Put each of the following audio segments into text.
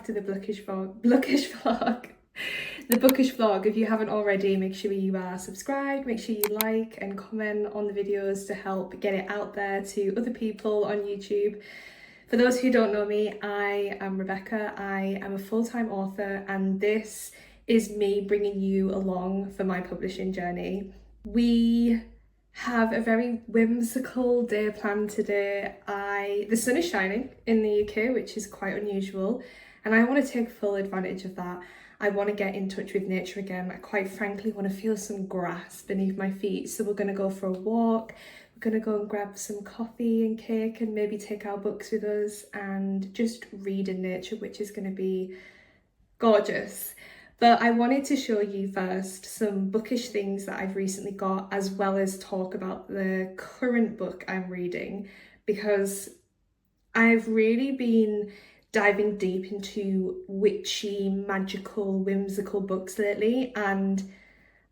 to the bookish vlog. The bookish vlog. If you haven't already, make sure you are subscribed, make sure you like and comment on the videos to help get it out there to other people on YouTube. For those who don't know me, I am Rebecca. I am a full-time author, and this is me bringing you along for my publishing journey. We have a very whimsical day planned today. The sun is shining in the UK, which is quite unusual, and I want to take full advantage of that. I want to get in touch with nature again. I quite frankly want to feel some grass beneath my feet. So we're going to go for a walk. We're going to go and grab some coffee and cake and maybe take our books with us and just read in nature, which is going to be gorgeous. But I wanted to show you first some bookish things that I've recently got, as well as talk about the current book I'm reading, because I've really been diving deep into witchy, magical, whimsical books lately, and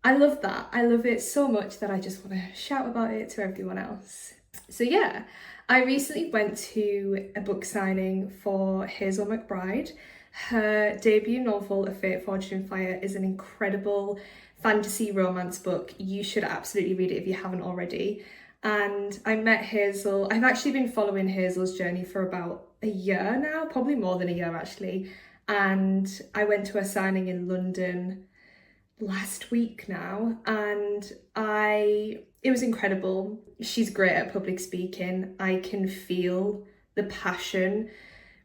I love that. I love it so much that I just want to shout about it to everyone else. So yeah, I recently went to a book signing for Hazel McBride. Her debut novel, A Fate, Fortune and Fire, is an incredible fantasy romance book. You should absolutely read it if you haven't already. And I met Hazel. I've actually been following Hazel's journey for about a year now, probably more than a year actually. And I went to a signing in London last week now, and it was incredible. She's great at public speaking. I can feel the passion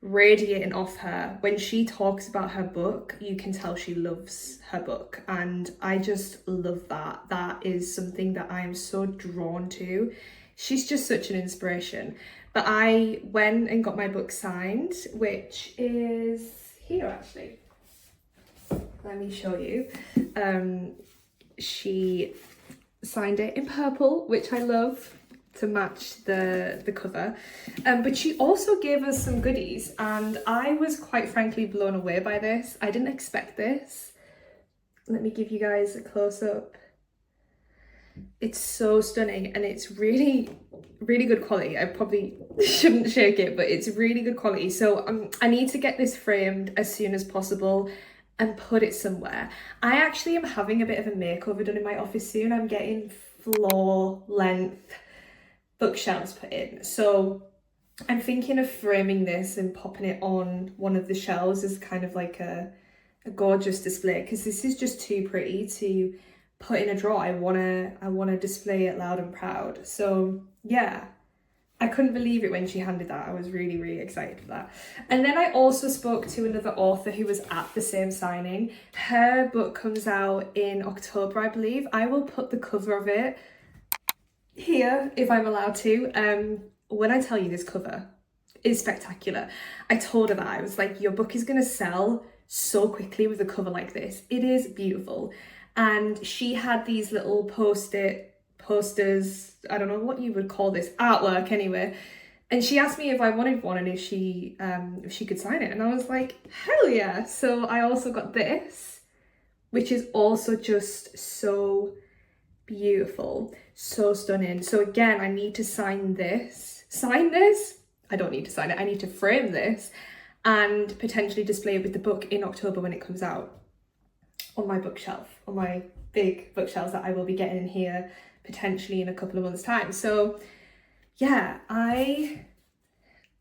radiating off her. When she talks about her book, you can tell she loves her book, and I just love that. That is something that I am so drawn to. She's just such an inspiration. But I went and got my book signed, which is here actually. Let me show you. She signed it in purple, which I love, to match the cover. But she also gave us some goodies, and I was quite frankly blown away by this. I didn't expect this. Let me give you guys a close-up. It's so stunning, and it's really, really good quality. I probably shouldn't shake it, but it's really good quality. So I need to get this framed as soon as possible and put it somewhere. I actually am having a bit of a makeover done in my office soon. I'm getting floor length bookshelves put in. So I'm thinking of framing this and popping it on one of the shelves as kind of like a gorgeous display, because this is just too pretty to put in a drawer. I wanna display it loud and proud. So yeah, I couldn't believe it when she handed that. I was really, really excited for that. And then I also spoke to another author who was at the same signing. Her book comes out in October, I believe. I will put the cover of it here if I'm allowed to. When I tell you, this cover is spectacular. I told her that. I was like, your book is gonna sell so quickly with a cover like this. It is beautiful. And she had these little posters, I don't know what you would call this, artwork anyway. And she asked me if I wanted one and if she could sign it. And I was like, hell yeah. So I also got this, which is also just so beautiful, so stunning. So again, I need to sign this. I don't need to sign it. I need to frame this and potentially display it with the book in October when it comes out on my bookshelf, on my big bookshelves that I will be getting in here potentially in a couple of months' time. So yeah, I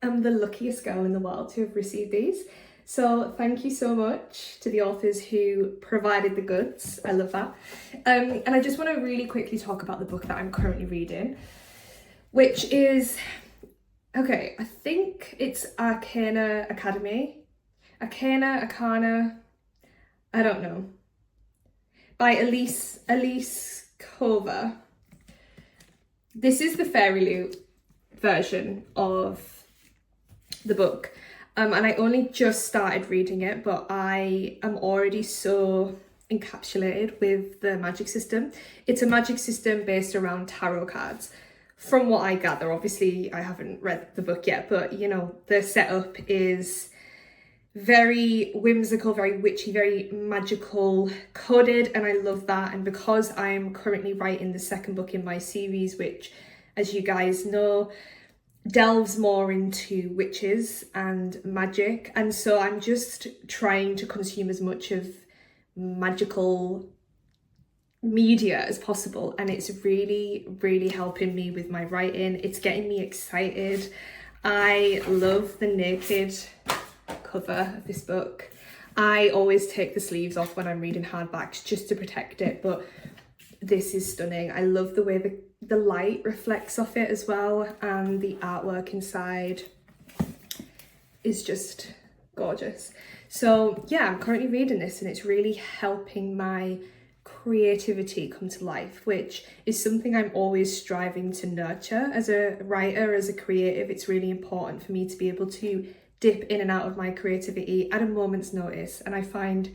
am the luckiest girl in the world to have received these. So thank you so much to the authors who provided the goods. I love that. And I just want to really quickly talk about the book that I'm currently reading, which is, okay, I think it's Arcana, I don't know, by Elise Cover. This is the Fairy Loot version of the book. And I only just started reading it, but I am already so encapsulated with the magic system. It's a magic system based around tarot cards. From what I gather, obviously I haven't read the book yet, but you know, the setup is very whimsical, very witchy, very magical, coded, and I love that. And because I'm currently writing the second book in my series, which, as you guys know, delves more into witches and magic, and so I'm just trying to consume as much of magical media as possible, and it's really helping me with my writing. It's getting me excited. I love the naked cover of this book. I always take the sleeves off when I'm reading hardbacks just to protect it, but this is stunning. I love the way the light reflects off it as well, and the artwork inside is just gorgeous. So yeah, I'm currently reading this and it's really helping my creativity come to life, which is something I'm always striving to nurture as a writer, as a creative. It's really important for me to be able to dip in and out of my creativity at a moment's notice, and I find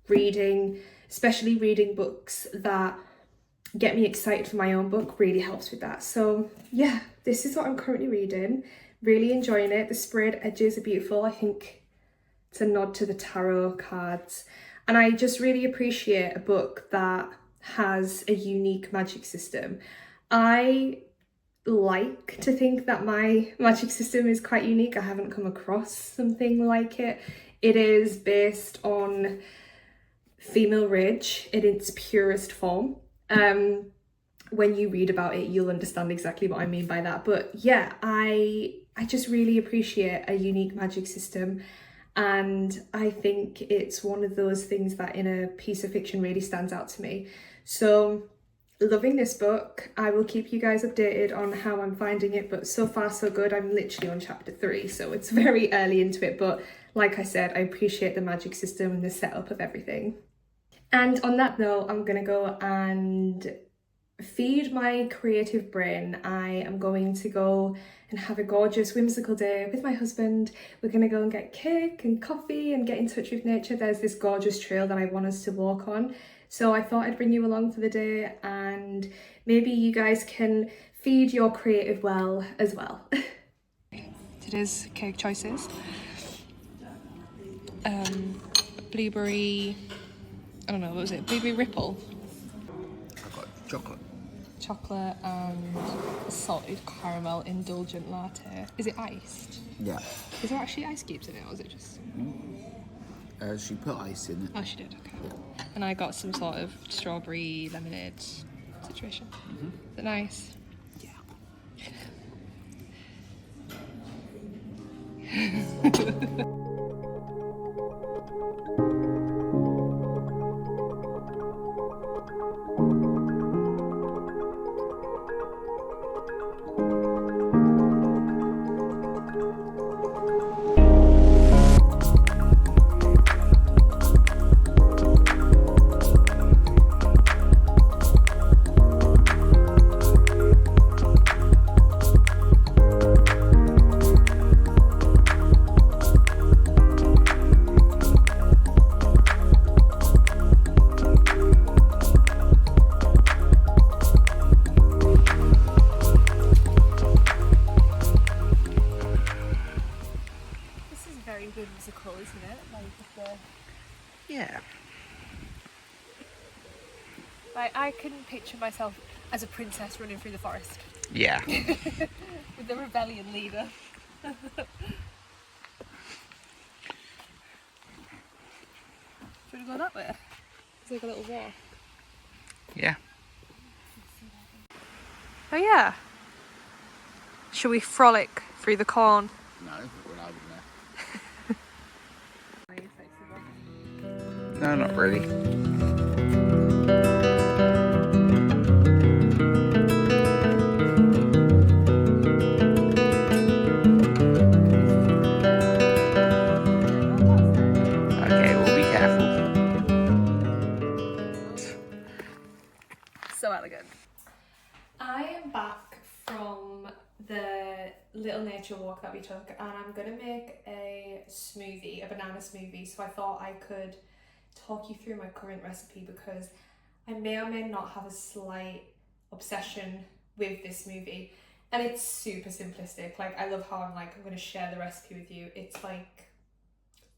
reading, especially reading books that get me excited for my own book, really helps with that. So yeah, this is what I'm currently reading. Really enjoying it. The sprayed edges are beautiful. I think it's a nod to the tarot cards. And I just really appreciate a book that has a unique magic system. I like to think that my magic system is quite unique. I haven't come across something like it. It is based on female rage in its purest form. When you read about it, you'll understand exactly what I mean by that. But yeah, I just really appreciate a unique magic system, and I think it's one of those things that in a piece of fiction really stands out to me. So loving this book. I will keep you guys updated on how I'm finding it, but so far so good. I'm literally on chapter 3, so it's very early into it, but like I said, I appreciate the magic system and the setup of everything. And on that note, I'm gonna go and feed my creative brain. I am going to go and have a gorgeous whimsical day with my husband. We're gonna go and get cake and coffee and get in touch with nature. There's this gorgeous trail that I want us to walk on. So I thought I'd bring you along for the day, and maybe you guys can feed your creative well as well. Today's cake choices. Blueberry, I don't know, what was it? Blueberry ripple? I've got chocolate. Chocolate and salted caramel indulgent latte. Is it iced? Yeah. Is there actually ice cubes in it, or is it just... She put ice in it. Oh, she did, okay. Yeah. And I got some sort of strawberry lemonade situation. Is it nice? Yeah. Whimsical, isn't it? Like Yeah. Like I can picture myself as a princess running through the forest. Yeah. With the rebellion leader. Should we go that way? It's like a little walk. Yeah. Oh yeah. Shall we frolic through the corn? No, we're not there. No, not really. Okay, we'll be careful. So elegant. I am back from the little nature walk that we took, and I'm gonna make a smoothie, a banana smoothie. So I thought I could talk you through my current recipe, because I may or may not have a slight obsession with this smoothie, and it's super simplistic. Like, I love how I'm going to share the recipe with you. It's like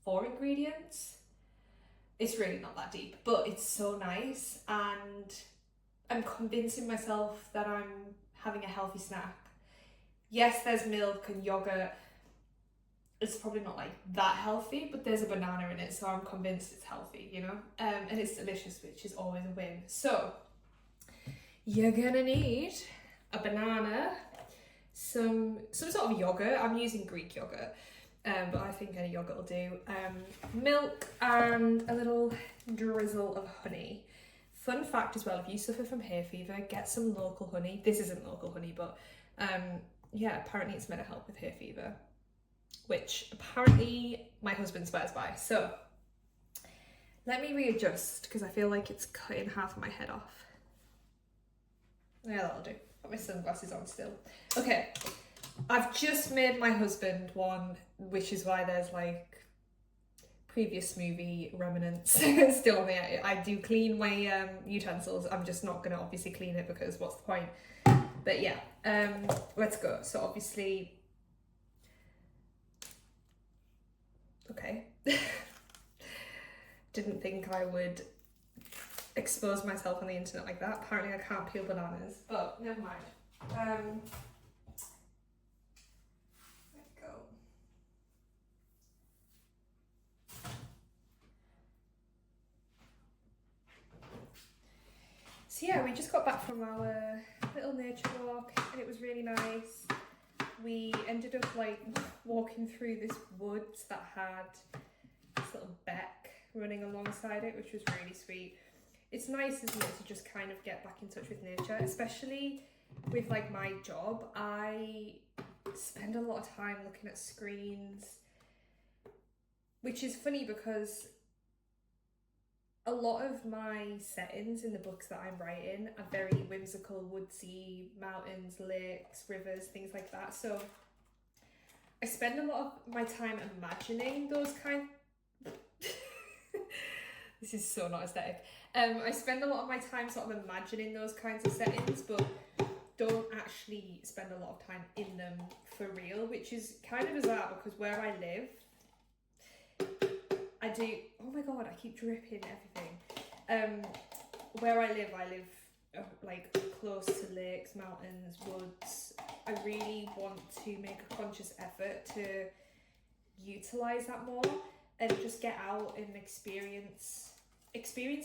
4 ingredients. It's really not that deep, but it's so nice, and I'm convincing myself that I'm having a healthy snack, yes, there's milk and yogurt. It's probably not like that healthy, but there's a banana in it, so I'm convinced it's healthy, you know? And it's delicious, which is always a win. So you're gonna need a banana, some sort of yogurt. I'm using Greek yogurt, but I think any yogurt will do. Milk and a little drizzle of honey. Fun fact as well, if you suffer from hay fever, get some local honey. This isn't local honey, but yeah, apparently it's meant to help with hay fever, which apparently my husband swears by. So let me readjust because I feel like it's cutting half of my head off. Yeah, that'll do. Got my sunglasses on still. Okay, I've just made my husband one, which is why there's like previous smoothie remnants still on there. I do clean my utensils. I'm just not gonna obviously clean it because what's the point? But yeah, let's go. So obviously, okay. Didn't think I would expose myself on the internet like that. Apparently I can't peel bananas, but never mind. There we go. So yeah, we just got back from our little nature walk and it was really nice. We ended up like walking through this woods that had this little beck running alongside it, which was really sweet. It's nice, isn't it, to just kind of get back in touch with nature, especially with like my job. I spend a lot of time looking at screens, which is funny because a lot of my settings in the books that I'm writing are very whimsical, woodsy, mountains, lakes, rivers, things like that. So I spend a lot of my time imagining those kind. This is so not aesthetic. I spend a lot of my time sort of imagining those kinds of settings, but don't actually spend a lot of time in them for real, which is kind of bizarre because where I live, I do, oh my god, I keep dripping everything. Where I live like close to lakes, mountains, woods. I really want to make a conscious effort to utilize that more and just get out and experience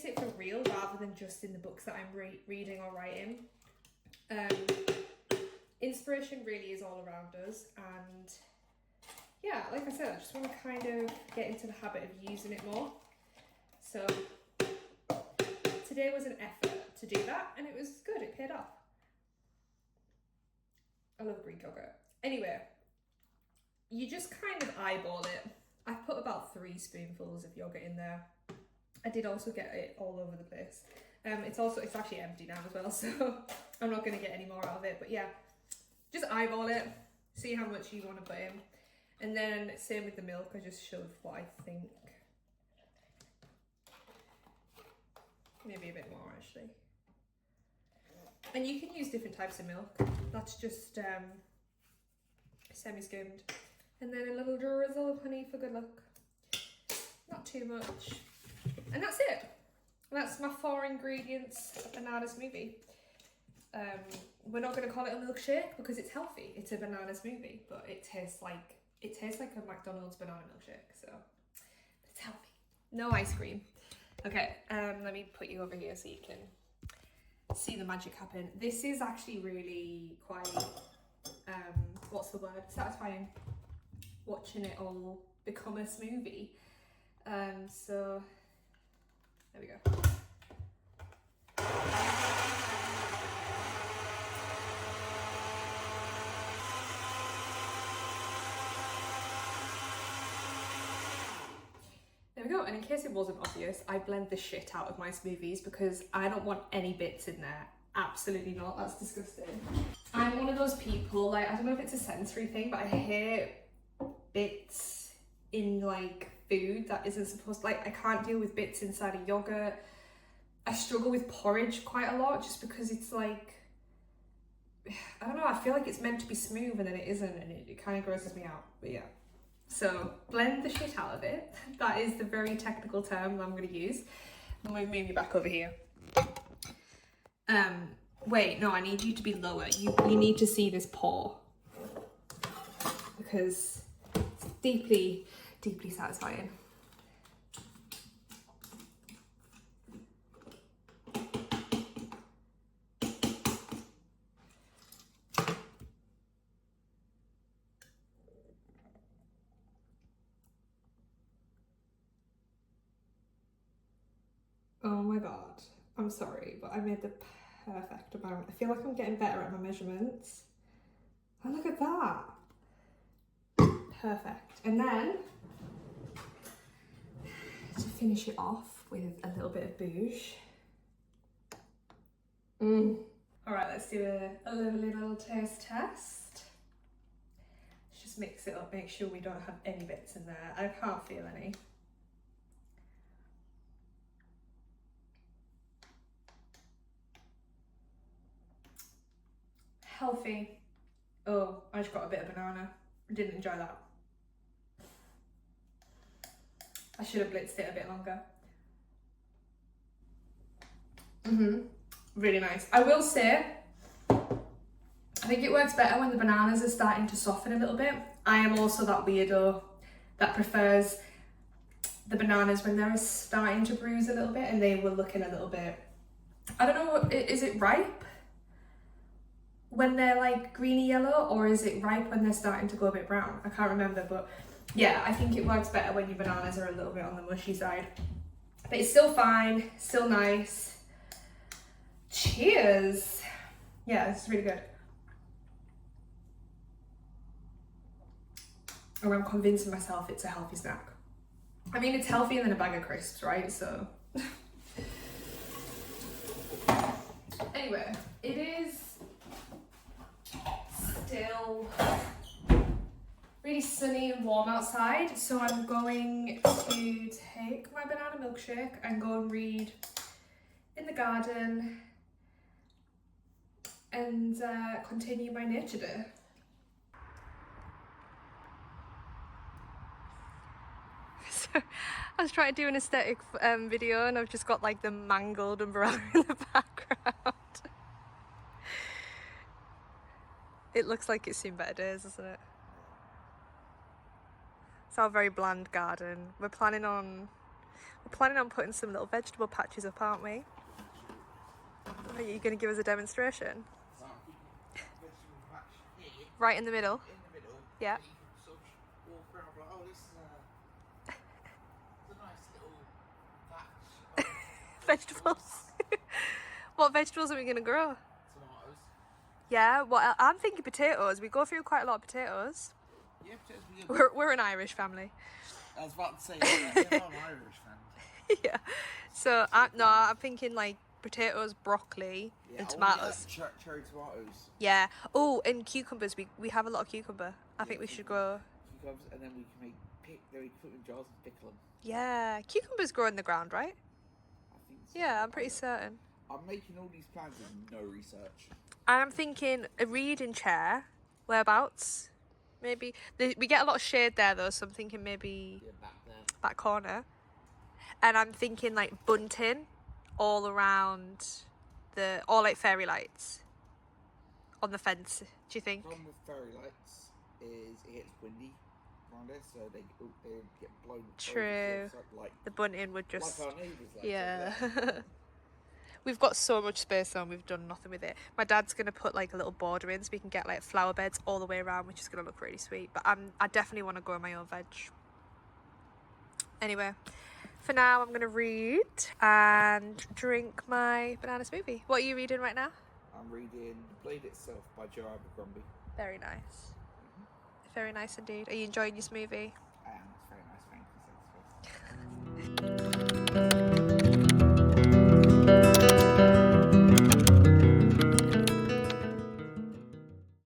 it for real rather than just in the books that I'm reading or writing. Inspiration really is all around us, and yeah, like I said, I just want to kind of get into the habit of using it more. So today was an effort to do that, and it was good. It paid off. I love Greek yogurt. Anyway, you just kind of eyeball it. I put about 3 spoonfuls of yogurt in there. I did also get it all over the place. It's actually empty now as well, so I'm not going to get any more out of it. But yeah, just eyeball it, see how much you want to put in. And then same with the milk, I just shove what I think. Maybe a bit more actually. And you can use different types of milk. That's just semi-skimmed. And then a little drizzle of honey for good luck. Not too much. And that's it. That's my 4 ingredients banana smoothie. We're not going to call it a milkshake because it's healthy. It's a banana smoothie, but it tastes like a McDonald's banana milkshake. So it's healthy. No ice cream. Okay, let me put you over here so you can see the magic happen. This is actually really quite, what's the word? Satisfying. Watching it all become a smoothie. So there we go. There we go, and in case it wasn't obvious, I blend the shit out of my smoothies because I don't want any bits in there. Absolutely not, that's disgusting. I'm one of those people, like, I don't know if it's a sensory thing, but I hate bits in like food that isn't supposed to, like, I can't deal with bits inside a yogurt. I struggle with porridge quite a lot just because it's like, I don't know, I feel like it's meant to be smooth and then it isn't, and it kind of grosses me out, but yeah. So blend the shit out of it. That is the very technical term I'm going to use. I'm going to move you back over here. Wait, no, I need you to be lower. You need to see this pour. because it's deeply, deeply satisfying. Oh my god, I'm sorry, but I made the perfect amount. I feel like I'm getting better at my measurements. And look at that. Perfect. And then, to finish it off with a little bit of bouge. All right, let's do a little taste test. Let's just mix it up, make sure we don't have any bits in there. I can't feel any. Healthy. Oh, I just got a bit of banana. Didn't enjoy that. I should have blitzed it a bit longer. Really nice. I will say, I think it works better when the bananas are starting to soften a little bit. I am also that weirdo that prefers the bananas when they're starting to bruise a little bit and they were looking a little bit, I don't know, is it ripe when they're like greeny yellow, or is it ripe when they're starting to go a bit brown? I can't remember, but yeah, I think it works better when your bananas are a little bit on the mushy side. But it's still fine, still nice. Cheers. Yeah, this is really good. Or I'm convincing myself it's a healthy snack. I mean, it's healthier than a bag of crisps, right? So anyway, it is still really sunny and warm outside, so I'm going to take my banana milkshake and go and read in the garden and continue my nature day. So I was trying to do an aesthetic video and I've just got like the mangled umbrella in the background. It looks like it's seen better days, doesn't it? It's our very bland garden. We're planning on putting some little vegetable patches up, aren't we? Are you going to give us a demonstration? Right in the middle? In the middle. Yeah. And you can sort of walk around like, oh, this is it's a nice little patch of Vegetables. What vegetables are we going to grow? tomatoes. Yeah, well, I'm thinking potatoes. We go through quite a lot of potatoes. Yeah, potatoes. We're an Irish family. I was about to say, yeah, I'm an Irish fan. Yeah. So, I'm thinking like potatoes, broccoli, Yeah, and I tomatoes. want to get cherry tomatoes. Yeah. Oh, and cucumbers. We have a lot of cucumber. I think we should grow. Cucumbers, and then we can then we can put them in jars and pickle them. Yeah, cucumbers grow in the ground, right? I think so. Yeah, I'm pretty certain. I'm making all these plans with no research. I'm thinking a reading chair. Whereabouts? Maybe we get a lot of shade there though, so I'm thinking maybe Yeah, back there. that corner. And I'm thinking like bunting all around or like fairy lights on the fence. Do you think? The problem with fairy lights is it gets windy around it, so they get blown. True. Like The bunting would just. like our neighbours. Like Yeah. over there. We've got so much space on, we've done nothing with it. My dad's going to put like a little border in so we can get like flower beds all the way around, which is going to look really sweet. But I definitely want to grow my own veg. Anyway, for now I'm going to read and drink my banana smoothie. What are you reading right now? I'm reading The Blade Itself by Joe Abercrombie. Very nice. Very nice indeed. Are you enjoying your smoothie?